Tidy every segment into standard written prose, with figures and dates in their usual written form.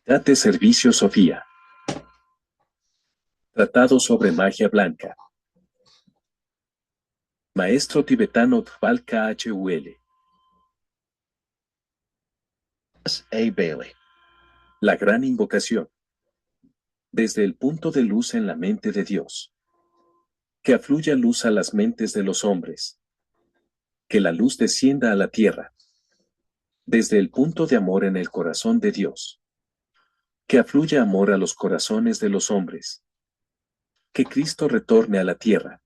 Date Servicio Sofía. Tratado sobre magia blanca. Maestro tibetano Dhval Khul. A. Bailey. La gran invocación. Desde el punto de luz en la mente de Dios. Que afluya luz a las mentes de los hombres. Que la luz descienda a la tierra. Desde el punto de amor en el corazón de Dios. Que afluya amor a los corazones de los hombres. Que Cristo retorne a la tierra.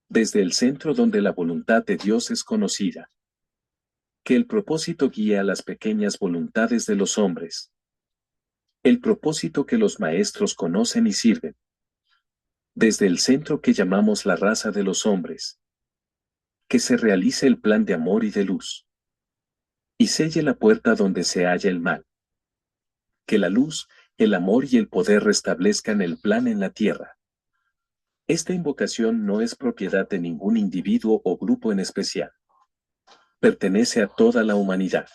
Desde el centro donde la voluntad de Dios es conocida. Que el propósito guíe a las pequeñas voluntades de los hombres. El propósito que los maestros conocen y sirven. Desde el centro que llamamos la raza de los hombres. Que se realice el plan de amor y de luz. Y selle la puerta donde se halla el mal. Que la luz, el amor y el poder restablezcan el plan en la tierra. Esta invocación no es propiedad de ningún individuo o grupo en especial. Pertenece a toda la humanidad.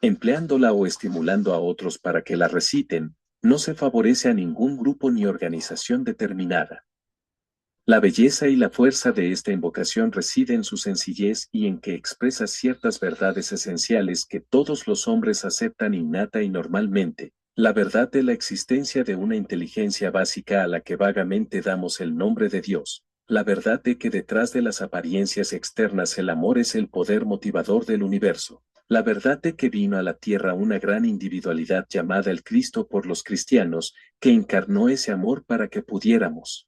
Empleándola o estimulando a otros para que la reciten, no se favorece a ningún grupo ni organización determinada. La belleza y la fuerza de esta invocación reside en su sencillez y en que expresa ciertas verdades esenciales que todos los hombres aceptan innata y normalmente. La verdad de la existencia de una inteligencia básica a la que vagamente damos el nombre de Dios. La verdad de que detrás de las apariencias externas el amor es el poder motivador del universo. La verdad de que vino a la tierra una gran individualidad llamada el Cristo por los cristianos, que encarnó ese amor para que pudiéramos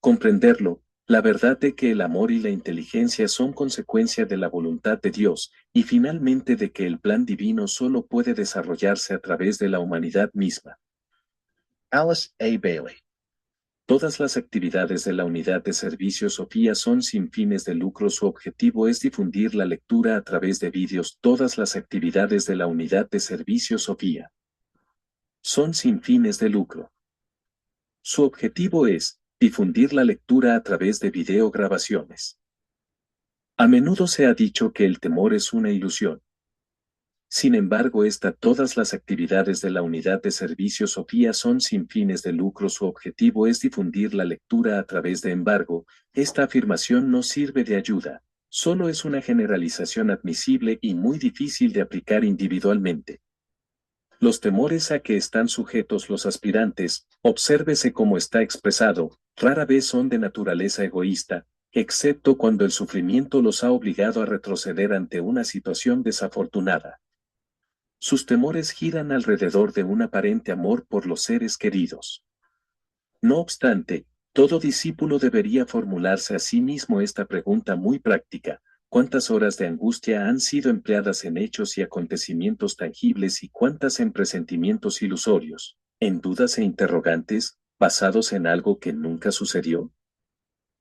comprenderlo. La verdad de que el amor y la inteligencia son consecuencia de la voluntad de Dios, y finalmente de que el plan divino solo puede desarrollarse a través de la humanidad misma. Alice A. Bailey. Todas las actividades de la Unidad de Servicio Sofía son sin fines de lucro. Su objetivo es difundir la lectura a través de vídeos. Todas las actividades de la Unidad de Servicio Sofía son sin fines de lucro. Su objetivo es difundir la lectura a través de videograbaciones. A menudo se ha dicho que el temor es una ilusión. Sin embargo, todas las actividades de la Unidad de Servicio Sofía son sin fines de lucro. Su objetivo es difundir la lectura a través de embargo. Esta afirmación no sirve de ayuda, solo es una generalización admisible y muy difícil de aplicar individualmente. Los temores a que están sujetos los aspirantes, obsérvese cómo está expresado, rara vez son de naturaleza egoísta, excepto cuando el sufrimiento los ha obligado a retroceder ante una situación desafortunada. Sus temores giran alrededor de un aparente amor por los seres queridos. No obstante, todo discípulo debería formularse a sí mismo esta pregunta muy práctica: ¿cuántas horas de angustia han sido empleadas en hechos y acontecimientos tangibles y cuántas en presentimientos ilusorios, en dudas e interrogantes, basados en algo que nunca sucedió?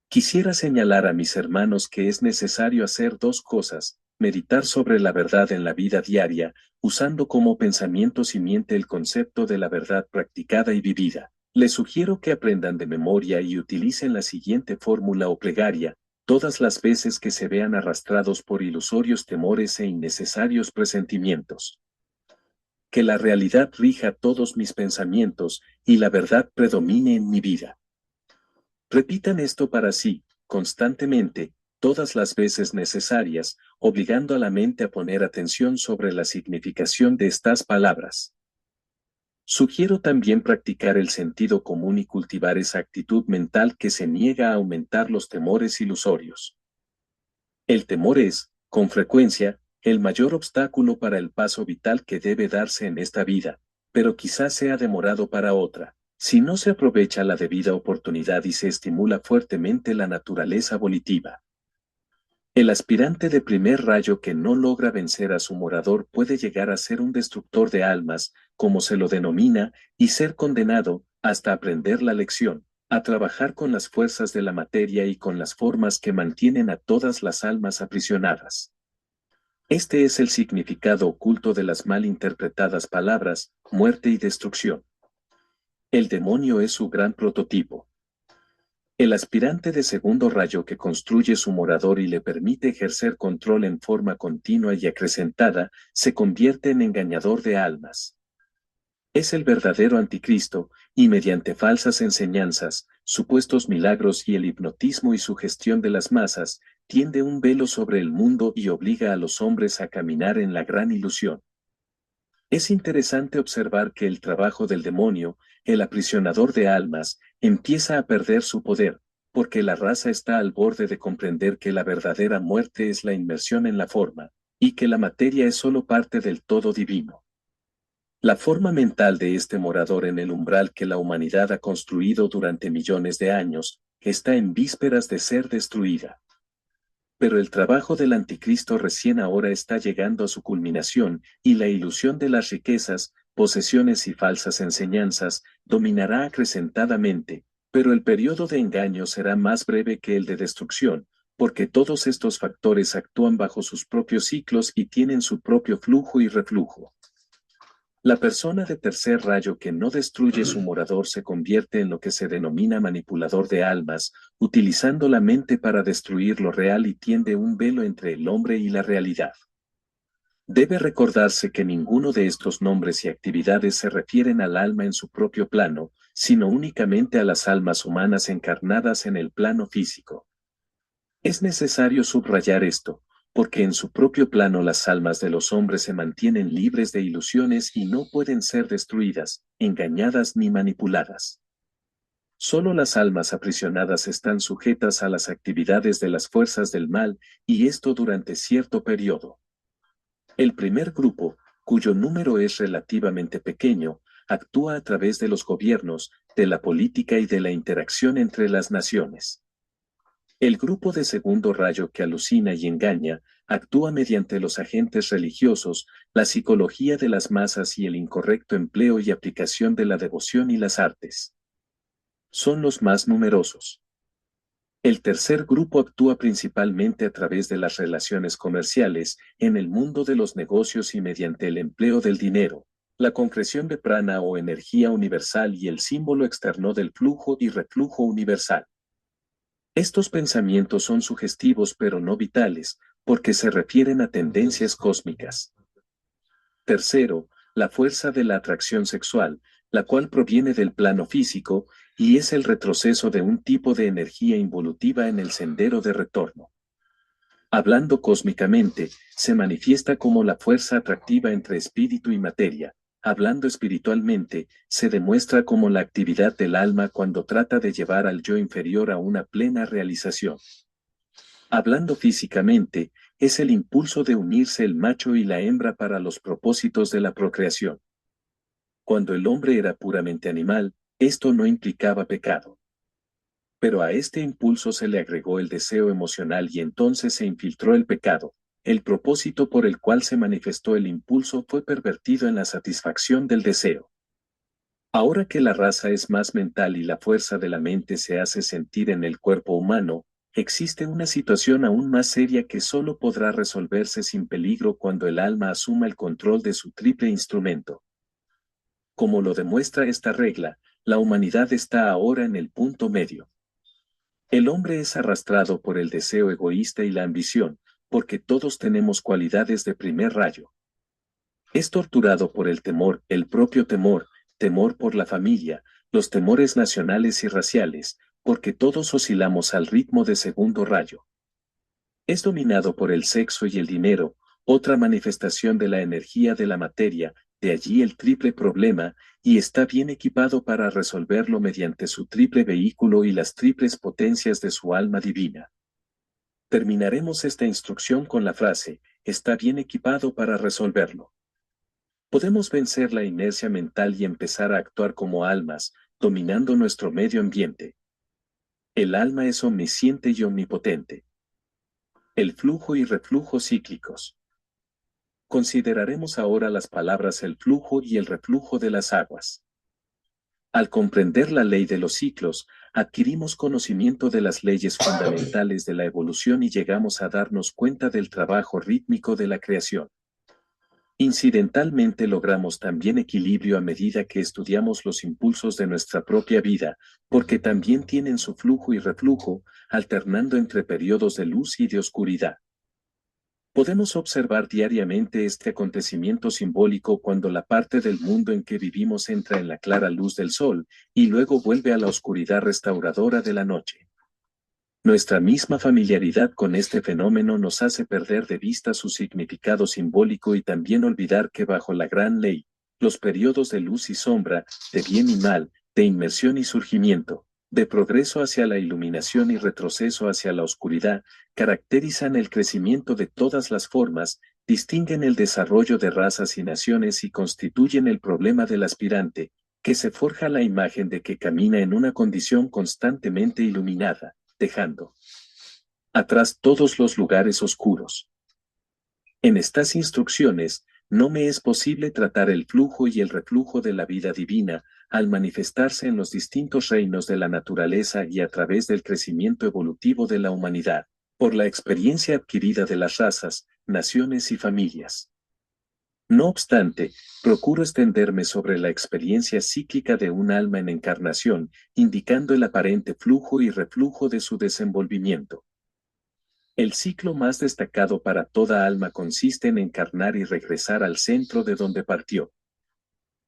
Quisiera señalar a mis hermanos que es necesario hacer dos cosas: meditar sobre la verdad en la vida diaria, usando como pensamiento simiente el concepto de la verdad practicada y vivida. Les sugiero que aprendan de memoria y utilicen la siguiente fórmula o plegaria, todas las veces que se vean arrastrados por ilusorios temores e innecesarios presentimientos. Que la realidad rija todos mis pensamientos, y la verdad predomine en mi vida. Repitan esto para sí, constantemente, todas las veces necesarias, obligando a la mente a poner atención sobre la significación de estas palabras. Sugiero también practicar el sentido común y cultivar esa actitud mental que se niega a aumentar los temores ilusorios. El temor es, con frecuencia, el mayor obstáculo para el paso vital que debe darse en esta vida, pero quizás sea demorado para otra, si no se aprovecha la debida oportunidad y se estimula fuertemente la naturaleza volitiva. El aspirante de primer rayo que no logra vencer a su morador puede llegar a ser un destructor de almas, como se lo denomina, y ser condenado, hasta aprender la lección, a trabajar con las fuerzas de la materia y con las formas que mantienen a todas las almas aprisionadas. Este es el significado oculto de las mal interpretadas palabras, muerte y destrucción. El demonio es su gran prototipo. El aspirante de segundo rayo que construye su morador y le permite ejercer control en forma continua y acrecentada, se convierte en engañador de almas. Es el verdadero anticristo, y mediante falsas enseñanzas, supuestos milagros y el hipnotismo y sugestión de las masas, tiende un velo sobre el mundo y obliga a los hombres a caminar en la gran ilusión. Es interesante observar que el trabajo del demonio, el aprisionador de almas, empieza a perder su poder, porque la raza está al borde de comprender que la verdadera muerte es la inmersión en la forma, y que la materia es solo parte del todo divino. La forma mental de este morador en el umbral que la humanidad ha construido durante millones de años, está en vísperas de ser destruida. Pero el trabajo del anticristo recién ahora está llegando a su culminación, y la ilusión de las riquezas, posesiones y falsas enseñanzas, dominará acrecentadamente, pero el periodo de engaño será más breve que el de destrucción, porque todos estos factores actúan bajo sus propios ciclos y tienen su propio flujo y reflujo. La persona de tercer rayo que no destruye su morador se convierte en lo que se denomina manipulador de almas, utilizando la mente para destruir lo real y tiende un velo entre el hombre y la realidad. Debe recordarse que ninguno de estos nombres y actividades se refieren al alma en su propio plano, sino únicamente a las almas humanas encarnadas en el plano físico. Es necesario subrayar esto, porque en su propio plano las almas de los hombres se mantienen libres de ilusiones y no pueden ser destruidas, engañadas ni manipuladas. Solo las almas aprisionadas están sujetas a las actividades de las fuerzas del mal, y esto durante cierto periodo. El primer grupo, cuyo número es relativamente pequeño, actúa a través de los gobiernos, de la política y de la interacción entre las naciones. El grupo de segundo rayo que alucina y engaña, actúa mediante los agentes religiosos, la psicología de las masas y el incorrecto empleo y aplicación de la devoción y las artes. Son los más numerosos. El tercer grupo actúa principalmente a través de las relaciones comerciales, en el mundo de los negocios y mediante el empleo del dinero, la concreción de prana o energía universal y el símbolo externo del flujo y reflujo universal. Estos pensamientos son sugestivos pero no vitales, porque se refieren a tendencias cósmicas. Tercero, la fuerza de la atracción sexual, la cual proviene del plano físico, y es el retroceso de un tipo de energía involutiva en el sendero de retorno. Hablando cósmicamente, se manifiesta como la fuerza atractiva entre espíritu y materia. Hablando espiritualmente, se demuestra como la actividad del alma cuando trata de llevar al yo inferior a una plena realización. Hablando físicamente, es el impulso de unirse el macho y la hembra para los propósitos de la procreación. Cuando el hombre era puramente animal, esto no implicaba pecado. Pero a este impulso se le agregó el deseo emocional y entonces se infiltró el pecado. El propósito por el cual se manifestó el impulso fue pervertido en la satisfacción del deseo. Ahora que la raza es más mental y la fuerza de la mente se hace sentir en el cuerpo humano, existe una situación aún más seria que solo podrá resolverse sin peligro cuando el alma asuma el control de su triple instrumento. Como lo demuestra esta regla, la humanidad está ahora en el punto medio. El hombre es arrastrado por el deseo egoísta y la ambición, porque todos tenemos cualidades de primer rayo. Es torturado por el temor, el propio temor, temor por la familia, los temores nacionales y raciales, porque todos oscilamos al ritmo de segundo rayo. Es dominado por el sexo y el dinero, otra manifestación de la energía de la materia, de allí el triple problema, y está bien equipado para resolverlo mediante su triple vehículo y las triples potencias de su alma divina. Terminaremos esta instrucción con la frase, está bien equipado para resolverlo. Podemos vencer la inercia mental y empezar a actuar como almas, dominando nuestro medio ambiente. El alma es omnisciente y omnipotente. El flujo y reflujo cíclicos. Consideraremos ahora las palabras el flujo y el reflujo de las aguas. Al comprender la ley de los ciclos, adquirimos conocimiento de las leyes fundamentales de la evolución y llegamos a darnos cuenta del trabajo rítmico de la creación. Incidentalmente logramos también equilibrio a medida que estudiamos los impulsos de nuestra propia vida, porque también tienen su flujo y reflujo, alternando entre periodos de luz y de oscuridad. Podemos observar diariamente este acontecimiento simbólico cuando la parte del mundo en que vivimos entra en la clara luz del sol, y luego vuelve a la oscuridad restauradora de la noche. Nuestra misma familiaridad con este fenómeno nos hace perder de vista su significado simbólico y también olvidar que bajo la gran ley, los periodos de luz y sombra, de bien y mal, de inmersión y surgimiento, de progreso hacia la iluminación y retroceso hacia la oscuridad, caracterizan el crecimiento de todas las formas, distinguen el desarrollo de razas y naciones y constituyen el problema del aspirante, que se forja la imagen de que camina en una condición constantemente iluminada, dejando atrás todos los lugares oscuros. En estas instrucciones, no me es posible tratar el flujo y el reflujo de la vida divina, al manifestarse en los distintos reinos de la naturaleza y a través del crecimiento evolutivo de la humanidad, por la experiencia adquirida de las razas, naciones y familias. No obstante, procuro extenderme sobre la experiencia cíclica de un alma en encarnación, indicando el aparente flujo y reflujo de su desenvolvimiento. El ciclo más destacado para toda alma consiste en encarnar y regresar al centro de donde partió.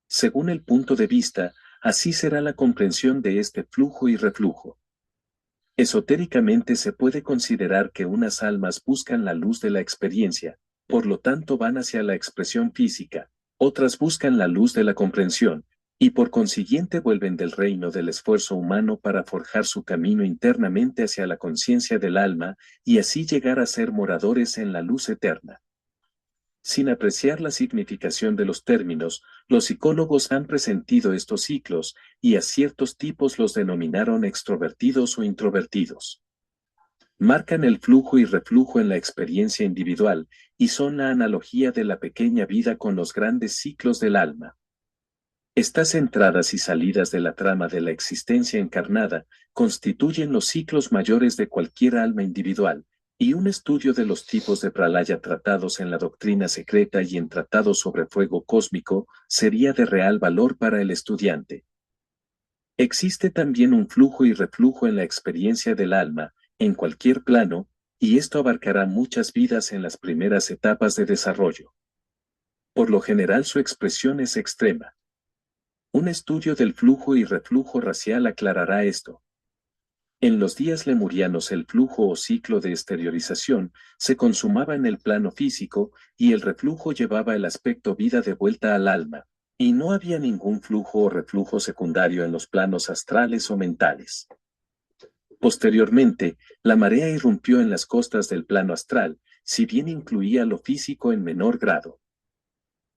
Según el punto de vista, así será la comprensión de este flujo y reflujo. Esotéricamente se puede considerar que unas almas buscan la luz de la experiencia, por lo tanto van hacia la expresión física, otras buscan la luz de la comprensión, y por consiguiente vuelven del reino del esfuerzo humano para forjar su camino internamente hacia la conciencia del alma, y así llegar a ser moradores en la luz eterna. Sin apreciar la significación de los términos, los psicólogos han presentido estos ciclos, y a ciertos tipos los denominaron extrovertidos o introvertidos. Marcan el flujo y reflujo en la experiencia individual, y son la analogía de la pequeña vida con los grandes ciclos del alma. Estas entradas y salidas de la trama de la existencia encarnada constituyen los ciclos mayores de cualquier alma individual, y un estudio de los tipos de pralaya tratados en la doctrina secreta y en tratados sobre fuego cósmico sería de real valor para el estudiante. Existe también un flujo y reflujo en la experiencia del alma, en cualquier plano, y esto abarcará muchas vidas en las primeras etapas de desarrollo. Por lo general su expresión es extrema. Un estudio del flujo y reflujo racial aclarará esto. En los días lemurianos el flujo o ciclo de exteriorización se consumaba en el plano físico y el reflujo llevaba el aspecto vida de vuelta al alma, y no había ningún flujo o reflujo secundario en los planos astrales o mentales. Posteriormente, la marea irrumpió en las costas del plano astral, si bien incluía lo físico en menor grado.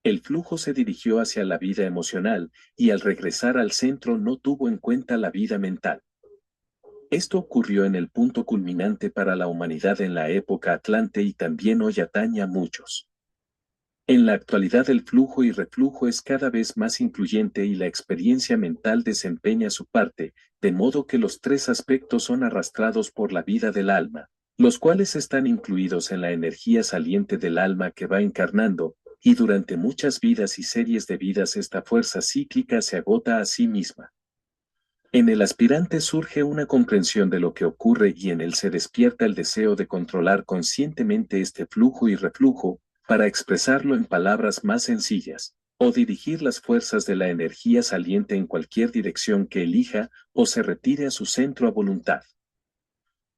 El flujo se dirigió hacia la vida emocional, y al regresar al centro no tuvo en cuenta la vida mental. Esto ocurrió en el punto culminante para la humanidad en la época Atlante y también hoy atañe a muchos. En la actualidad el flujo y reflujo es cada vez más incluyente y la experiencia mental desempeña su parte, de modo que los tres aspectos son arrastrados por la vida del alma, los cuales están incluidos en la energía saliente del alma que va encarnando, y durante muchas vidas y series de vidas esta fuerza cíclica se agota a sí misma. En el aspirante surge una comprensión de lo que ocurre y en él se despierta el deseo de controlar conscientemente este flujo y reflujo, para expresarlo en palabras más sencillas, o dirigir las fuerzas de la energía saliente en cualquier dirección que elija, o se retire a su centro a voluntad.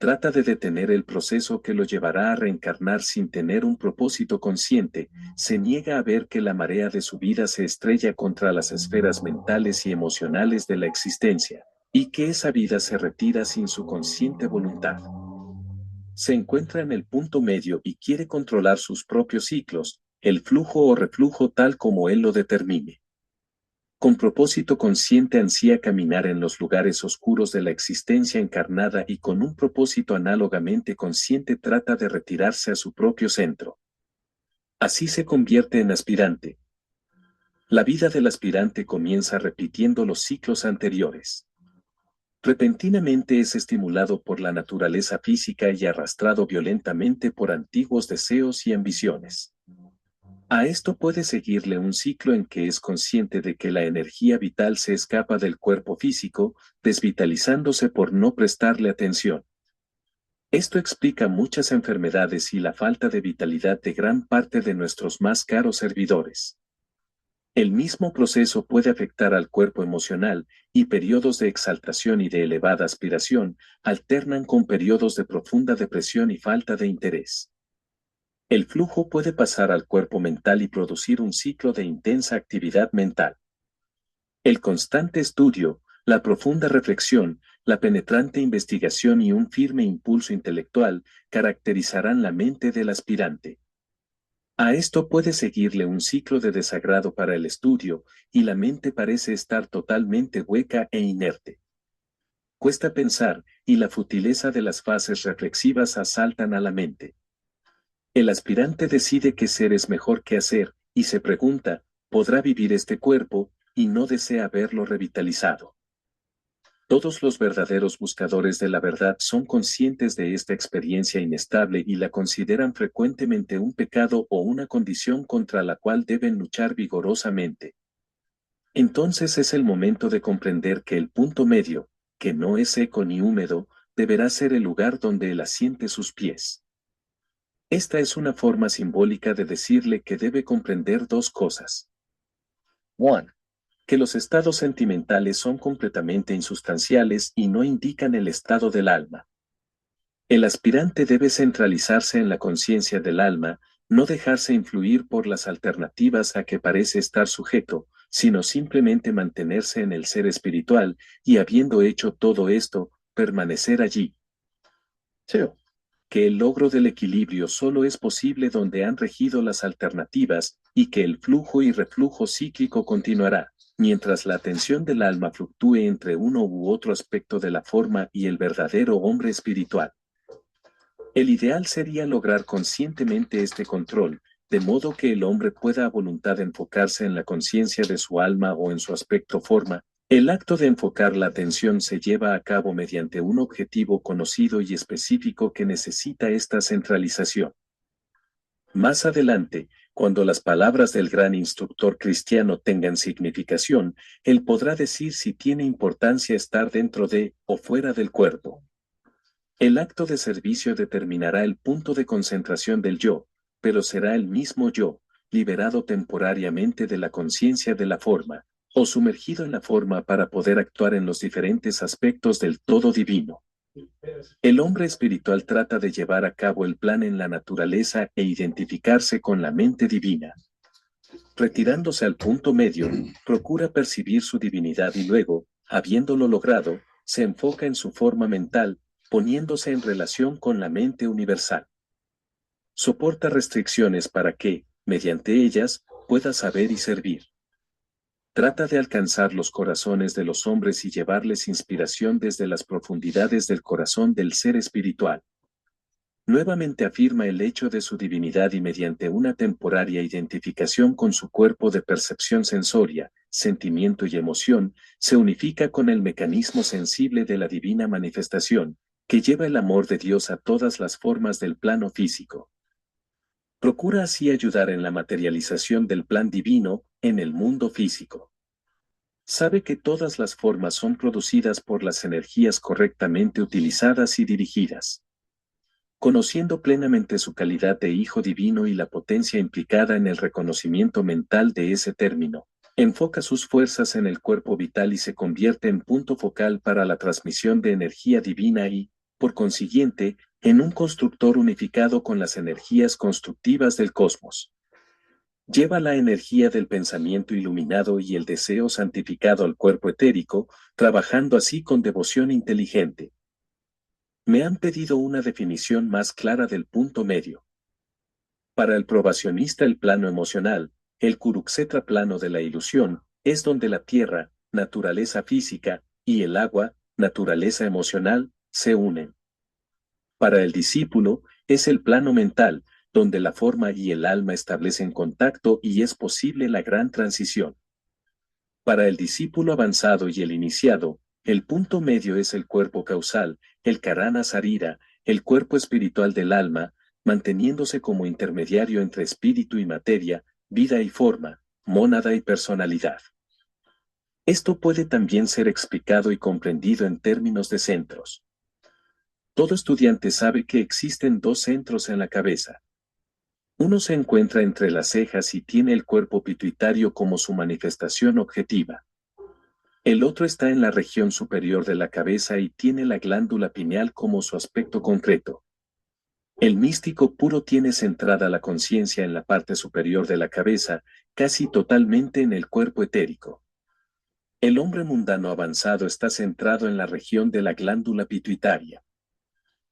Trata de detener el proceso que lo llevará a reencarnar sin tener un propósito consciente, se niega a ver que la marea de su vida se estrella contra las esferas mentales y emocionales de la existencia, y que esa vida se retira sin su consciente voluntad. Se encuentra en el punto medio y quiere controlar sus propios ciclos, el flujo o reflujo tal como él lo determine. Con propósito consciente ansía caminar en los lugares oscuros de la existencia encarnada y con un propósito análogamente consciente trata de retirarse a su propio centro. Así se convierte en aspirante. La vida del aspirante comienza repitiendo los ciclos anteriores. Repentinamente es estimulado por la naturaleza física y arrastrado violentamente por antiguos deseos y ambiciones. A esto puede seguirle un ciclo en que es consciente de que la energía vital se escapa del cuerpo físico, desvitalizándose por no prestarle atención. Esto explica muchas enfermedades y la falta de vitalidad de gran parte de nuestros más caros servidores. El mismo proceso puede afectar al cuerpo emocional, y periodos de exaltación y de elevada aspiración alternan con periodos de profunda depresión y falta de interés. El flujo puede pasar al cuerpo mental y producir un ciclo de intensa actividad mental. El constante estudio, la profunda reflexión, la penetrante investigación y un firme impulso intelectual caracterizarán la mente del aspirante. A esto puede seguirle un ciclo de desagrado para el estudio, y la mente parece estar totalmente hueca e inerte. Cuesta pensar, y la futileza de las fases reflexivas asaltan a la mente. El aspirante decide qué ser es mejor que hacer, y se pregunta, ¿podrá vivir este cuerpo?, y no desea verlo revitalizado. Todos los verdaderos buscadores de la verdad son conscientes de esta experiencia inestable y la consideran frecuentemente un pecado o una condición contra la cual deben luchar vigorosamente. Entonces es el momento de comprender que el punto medio, que no es seco ni húmedo, deberá ser el lugar donde él asiente sus pies. Esta es una forma simbólica de decirle que debe comprender dos cosas. 1. Que los estados sentimentales son completamente insustanciales y no indican el estado del alma. El aspirante debe centralizarse en la conciencia del alma, no dejarse influir por las alternativas a que parece estar sujeto, sino simplemente mantenerse en el ser espiritual, y habiendo hecho todo esto, permanecer allí. 2. Que el logro del equilibrio solo es posible donde han regido las alternativas, y que el flujo y reflujo cíclico continuará, mientras la atención del alma fluctúe entre uno u otro aspecto de la forma y el verdadero hombre espiritual. El ideal sería lograr conscientemente este control, de modo que el hombre pueda a voluntad enfocarse en la conciencia de su alma o en su aspecto forma. El acto de enfocar la atención se lleva a cabo mediante un objetivo conocido y específico que necesita esta centralización. Más adelante, cuando las palabras del gran instructor cristiano tengan significación, él podrá decir si tiene importancia estar dentro de o fuera del cuerpo. El acto de servicio determinará el punto de concentración del yo, pero será el mismo yo, liberado temporariamente de la conciencia de la forma, o sumergido en la forma para poder actuar en los diferentes aspectos del todo divino. El hombre espiritual trata de llevar a cabo el plan en la naturaleza e identificarse con la mente divina. Retirándose al punto medio, procura percibir su divinidad y luego, habiéndolo logrado, se enfoca en su forma mental, poniéndose en relación con la mente universal. Soporta restricciones para que, mediante ellas, pueda saber y servir. Trata de alcanzar los corazones de los hombres y llevarles inspiración desde las profundidades del corazón del ser espiritual. Nuevamente afirma el hecho de su divinidad y mediante una temporaria identificación con su cuerpo de percepción sensoria, sentimiento y emoción, se unifica con el mecanismo sensible de la divina manifestación, que lleva el amor de Dios a todas las formas del plano físico. Procura así ayudar en la materialización del plan divino en el mundo físico. Sabe que todas las formas son producidas por las energías correctamente utilizadas y dirigidas. Conociendo plenamente su calidad de Hijo Divino y la potencia implicada en el reconocimiento mental de ese término, enfoca sus fuerzas en el cuerpo vital y se convierte en punto focal para la transmisión de energía divina y, por consiguiente, en un constructor unificado con las energías constructivas del cosmos. Lleva la energía del pensamiento iluminado y el deseo santificado al cuerpo etérico, trabajando así con devoción inteligente. Me han pedido una definición más clara del punto medio. Para el probacionista el plano emocional, el Kurukshetra plano de la ilusión, es donde la tierra, naturaleza física, y el agua, naturaleza emocional, se unen. Para el discípulo, es el plano mental, donde la forma y el alma establecen contacto y es posible la gran transición. Para el discípulo avanzado y el iniciado, el punto medio es el cuerpo causal, el karana sarira, el cuerpo espiritual del alma, manteniéndose como intermediario entre espíritu y materia, vida y forma, mónada y personalidad. Esto puede también ser explicado y comprendido en términos de centros. Todo estudiante sabe que existen dos centros en la cabeza. Uno se encuentra entre las cejas y tiene el cuerpo pituitario como su manifestación objetiva. El otro está en la región superior de la cabeza y tiene la glándula pineal como su aspecto concreto. El místico puro tiene centrada la conciencia en la parte superior de la cabeza, casi totalmente en el cuerpo etérico. El hombre mundano avanzado está centrado en la región de la glándula pituitaria.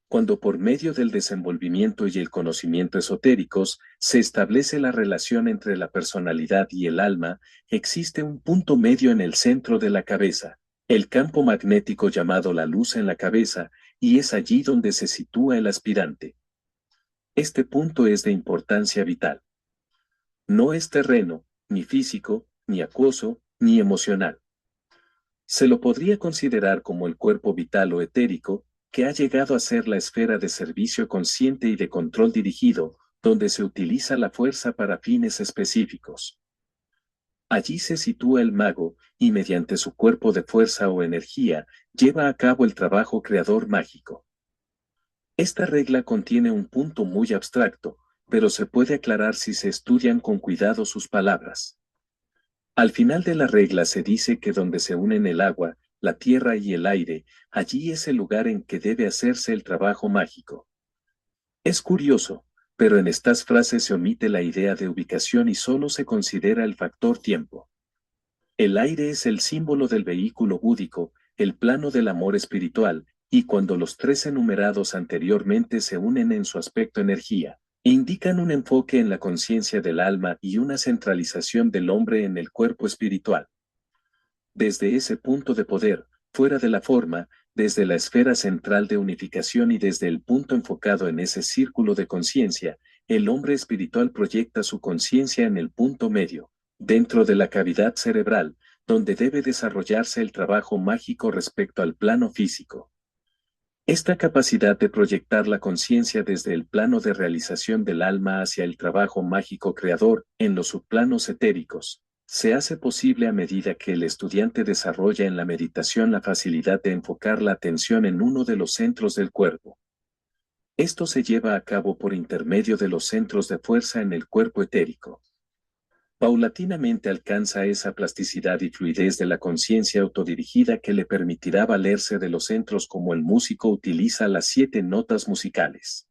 Cuando por medio del desenvolvimiento y el conocimiento esotéricos se establece la relación entre la personalidad y el alma, existe un punto medio en el centro de la cabeza, el campo magnético llamado la luz en la cabeza, y es allí donde se sitúa el aspirante. Este punto es de importancia vital. No es terreno, ni físico, ni acuoso, ni emocional. Se lo podría considerar como el cuerpo vital o etérico, que ha llegado a ser la esfera de servicio consciente y de control dirigido, donde se utiliza la fuerza para fines específicos. Allí se sitúa el mago, y mediante su cuerpo de fuerza o energía, lleva a cabo el trabajo creador mágico. Esta regla contiene un punto muy abstracto, pero se puede aclarar si se estudian con cuidado sus palabras. Al final de la regla se dice que donde se unen el agua, la tierra y el aire, allí es el lugar en que debe hacerse el trabajo mágico. Es curioso, pero en estas frases se omite la idea de ubicación y solo se considera el factor tiempo. El aire es el símbolo del vehículo búdico, el plano del amor espiritual, y cuando los tres enumerados anteriormente se unen en su aspecto energía, indican un enfoque en la conciencia del alma y una centralización del hombre en el cuerpo espiritual. Desde ese punto de poder, fuera de la forma, desde la esfera central de unificación y desde el punto enfocado en ese círculo de conciencia, el hombre espiritual proyecta su conciencia en el punto medio, dentro de la cavidad cerebral, donde debe desarrollarse el trabajo mágico respecto al plano físico. Esta capacidad de proyectar la conciencia desde el plano de realización del alma hacia el trabajo mágico creador en los subplanos etéricos, se hace posible a medida que el estudiante desarrolla en la meditación la facilidad de enfocar la atención en uno de los centros del cuerpo. Esto se lleva a cabo por intermedio de los centros de fuerza en el cuerpo etérico. Paulatinamente alcanza esa plasticidad y fluidez de la conciencia autodirigida que le permitirá valerse de los centros como el músico utiliza las 7 notas musicales.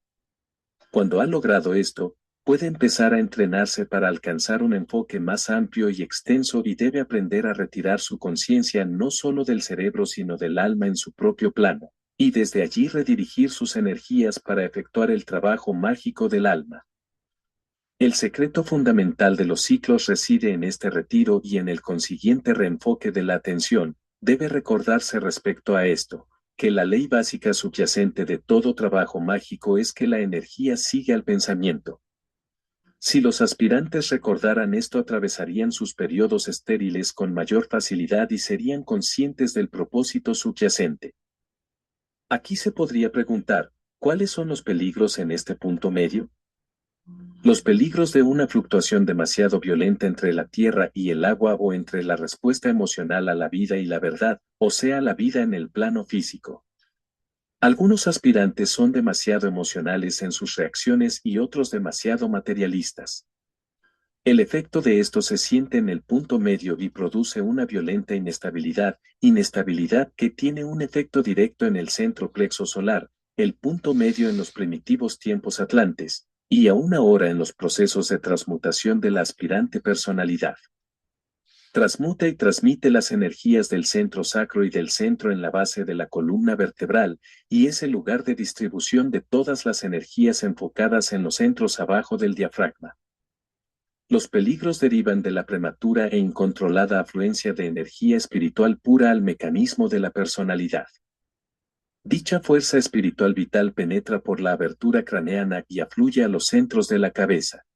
Cuando ha logrado esto, puede empezar a entrenarse para alcanzar un enfoque más amplio y extenso y debe aprender a retirar su conciencia no solo del cerebro sino del alma en su propio plano, y desde allí redirigir sus energías para efectuar el trabajo mágico del alma. El secreto fundamental de los ciclos reside en este retiro y en el consiguiente reenfoque de la atención. Debe recordarse respecto a esto, que la ley básica subyacente de todo trabajo mágico es que la energía sigue al pensamiento. Si los aspirantes recordaran esto atravesarían sus periodos estériles con mayor facilidad y serían conscientes del propósito subyacente. Aquí se podría preguntar, ¿cuáles son los peligros en este punto medio? Los peligros de una fluctuación demasiado violenta entre la tierra y el agua o entre la respuesta emocional a la vida y la verdad, o sea, la vida en el plano físico. Algunos aspirantes son demasiado emocionales en sus reacciones y otros demasiado materialistas. El efecto de esto se siente en el punto medio y produce una violenta inestabilidad que tiene un efecto directo en el centro plexo solar, el punto medio en los primitivos tiempos atlantes, y aún ahora en los procesos de transmutación de la aspirante personalidad. Transmuta y transmite las energías del centro sacro y del centro en la base de la columna vertebral, y es el lugar de distribución de todas las energías enfocadas en los centros abajo del diafragma. Los peligros derivan de la prematura e incontrolada afluencia de energía espiritual pura al mecanismo de la personalidad. Dicha fuerza espiritual vital penetra por la abertura craneana y afluye a los centros de la cabeza.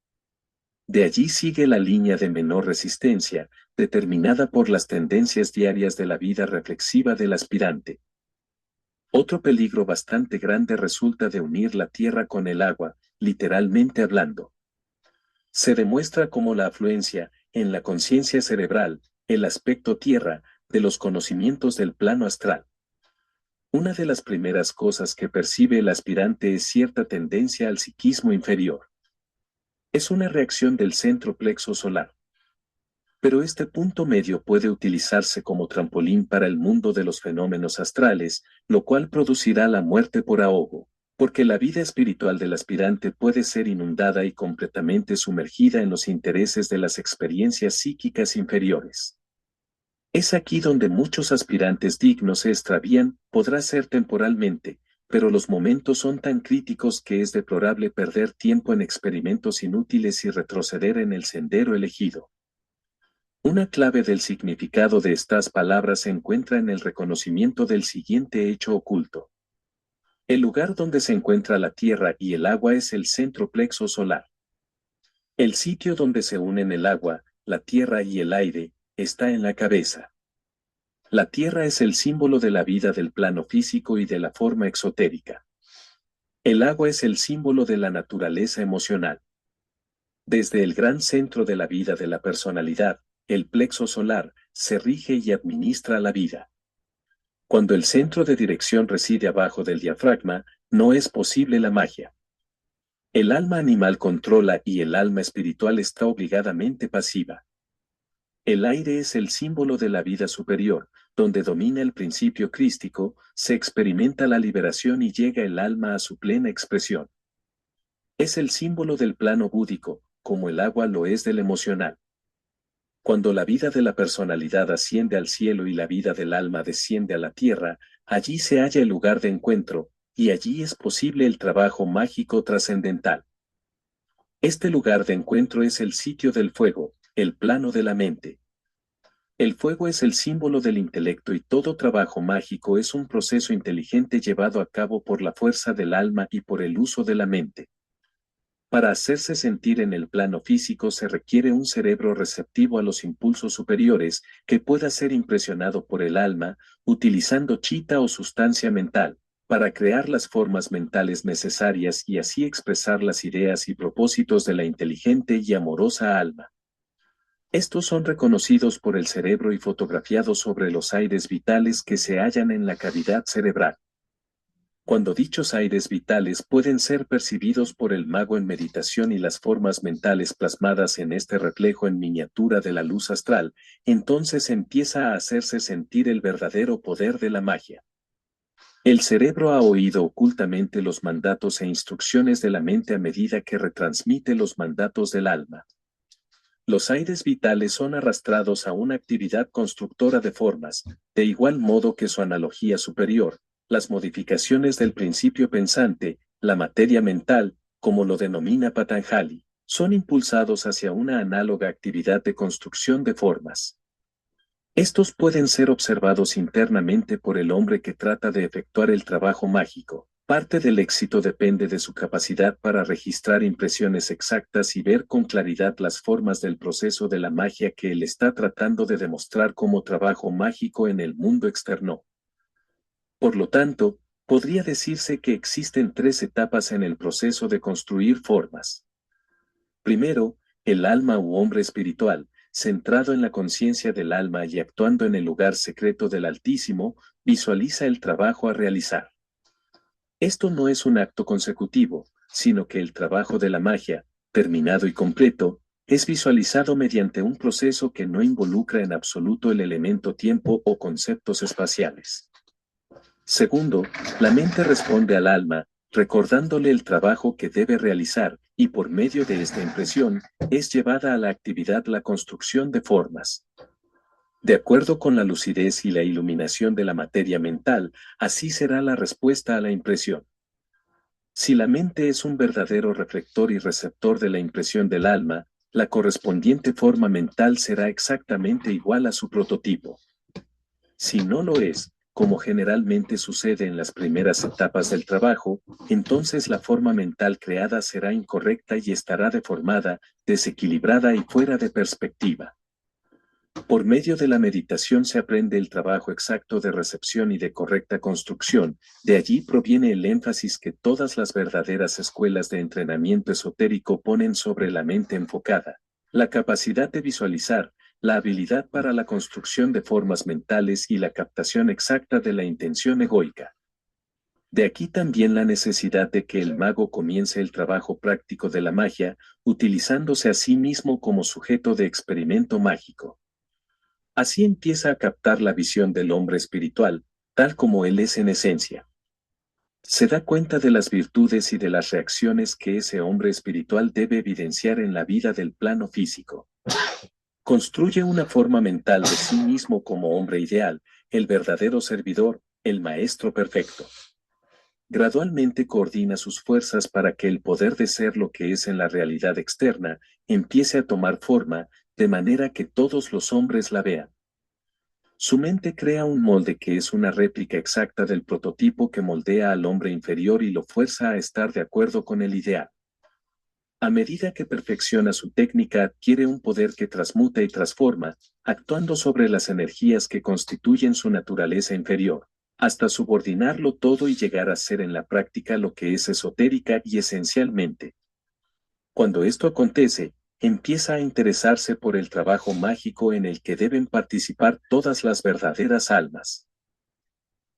De allí sigue la línea de menor resistencia, determinada por las tendencias diarias de la vida reflexiva del aspirante. Otro peligro bastante grande resulta de unir la tierra con el agua, literalmente hablando. Se demuestra como la afluencia, en la conciencia cerebral, el aspecto tierra, de los conocimientos del plano astral. Una de las primeras cosas que percibe el aspirante es cierta tendencia al psiquismo inferior. Es una reacción del centro plexo solar. Pero este punto medio puede utilizarse como trampolín para el mundo de los fenómenos astrales, lo cual producirá la muerte por ahogo, porque la vida espiritual del aspirante puede ser inundada y completamente sumergida en los intereses de las experiencias psíquicas inferiores. Es aquí donde muchos aspirantes dignos se extravían, podrá ser temporalmente, pero los momentos son tan críticos que es deplorable perder tiempo en experimentos inútiles y retroceder en el sendero elegido. Una clave del significado de estas palabras se encuentra en el reconocimiento del siguiente hecho oculto. El lugar donde se encuentra la Tierra y el agua es el centro plexo solar. El sitio donde se unen el agua, la Tierra y el aire, está en la cabeza. La Tierra es el símbolo de la vida del plano físico y de la forma exotérica. El agua es el símbolo de la naturaleza emocional. Desde el gran centro de la vida de la personalidad, el plexo solar, se rige y administra la vida. Cuando el centro de dirección reside abajo del diafragma, no es posible la magia. El alma animal controla y el alma espiritual está obligadamente pasiva. El aire es el símbolo de la vida superior, donde domina el principio crístico, se experimenta la liberación y llega el alma a su plena expresión. Es el símbolo del plano búdico, como el agua lo es del emocional. Cuando la vida de la personalidad asciende al cielo y la vida del alma desciende a la tierra, allí se halla el lugar de encuentro, y allí es posible el trabajo mágico trascendental. Este lugar de encuentro es el sitio del fuego, el plano de la mente. El fuego es el símbolo del intelecto y todo trabajo mágico es un proceso inteligente llevado a cabo por la fuerza del alma y por el uso de la mente. Para hacerse sentir en el plano físico se requiere un cerebro receptivo a los impulsos superiores que pueda ser impresionado por el alma, utilizando chita o sustancia mental, para crear las formas mentales necesarias y así expresar las ideas y propósitos de la inteligente y amorosa alma. Estos son reconocidos por el cerebro y fotografiados sobre los aires vitales que se hallan en la cavidad cerebral. Cuando dichos aires vitales pueden ser percibidos por el mago en meditación y las formas mentales plasmadas en este reflejo en miniatura de la luz astral, entonces empieza a hacerse sentir el verdadero poder de la magia. El cerebro ha oído ocultamente los mandatos e instrucciones de la mente a medida que retransmite los mandatos del alma. Los aires vitales son arrastrados a una actividad constructora de formas, de igual modo que su analogía superior, las modificaciones del principio pensante, la materia mental, como lo denomina Patanjali, son impulsados hacia una análoga actividad de construcción de formas. Estos pueden ser observados internamente por el hombre que trata de efectuar el trabajo mágico. Parte del éxito depende de su capacidad para registrar impresiones exactas y ver con claridad las formas del proceso de la magia que él está tratando de demostrar como trabajo mágico en el mundo externo. Por lo tanto, podría decirse que existen tres etapas en el proceso de construir formas. Primero, el alma u hombre espiritual, centrado en la conciencia del alma y actuando en el lugar secreto del Altísimo, visualiza el trabajo a realizar. Esto no es un acto consecutivo, sino que el trabajo de la magia, terminado y completo, es visualizado mediante un proceso que no involucra en absoluto el elemento tiempo o conceptos espaciales. Segundo, la mente responde al alma, recordándole el trabajo que debe realizar, y por medio de esta impresión, es llevada a la actividad la construcción de formas. De acuerdo con la lucidez y la iluminación de la materia mental, así será la respuesta a la impresión. Si la mente es un verdadero reflector y receptor de la impresión del alma, la correspondiente forma mental será exactamente igual a su prototipo. Si no lo es, como generalmente sucede en las primeras etapas del trabajo, entonces la forma mental creada será incorrecta y estará deformada, desequilibrada y fuera de perspectiva. Por medio de la meditación se aprende el trabajo exacto de recepción y de correcta construcción, de allí proviene el énfasis que todas las verdaderas escuelas de entrenamiento esotérico ponen sobre la mente enfocada, la capacidad de visualizar, la habilidad para la construcción de formas mentales y la captación exacta de la intención egoica. De aquí también la necesidad de que el mago comience el trabajo práctico de la magia, utilizándose a sí mismo como sujeto de experimento mágico. Así empieza a captar la visión del hombre espiritual, tal como él es en esencia. Se da cuenta de las virtudes y de las reacciones que ese hombre espiritual debe evidenciar en la vida del plano físico. Construye una forma mental de sí mismo como hombre ideal, el verdadero servidor, el maestro perfecto. Gradualmente coordina sus fuerzas para que el poder de ser lo que es en la realidad externa empiece a tomar forma, de manera que todos los hombres la vean. Su mente crea un molde que es una réplica exacta del prototipo que moldea al hombre inferior y lo fuerza a estar de acuerdo con el ideal. A medida que perfecciona su técnica, adquiere un poder que transmuta y transforma, actuando sobre las energías que constituyen su naturaleza inferior, hasta subordinarlo todo y llegar a ser en la práctica lo que es esotérica y esencialmente. Cuando esto acontece, empieza a interesarse por el trabajo mágico en el que deben participar todas las verdaderas almas.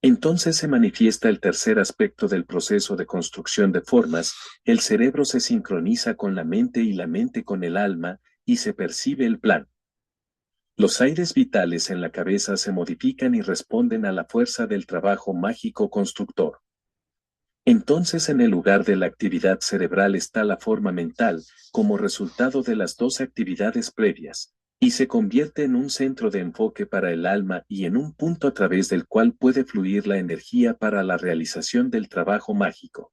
Entonces se manifiesta el tercer aspecto del proceso de construcción de formas, el cerebro se sincroniza con la mente y la mente con el alma, y se percibe el plan. Los aires vitales en la cabeza se modifican y responden a la fuerza del trabajo mágico constructor. Entonces en el lugar de la actividad cerebral está la forma mental, como resultado de las dos actividades previas, y se convierte en un centro de enfoque para el alma y en un punto a través del cual puede fluir la energía para la realización del trabajo mágico.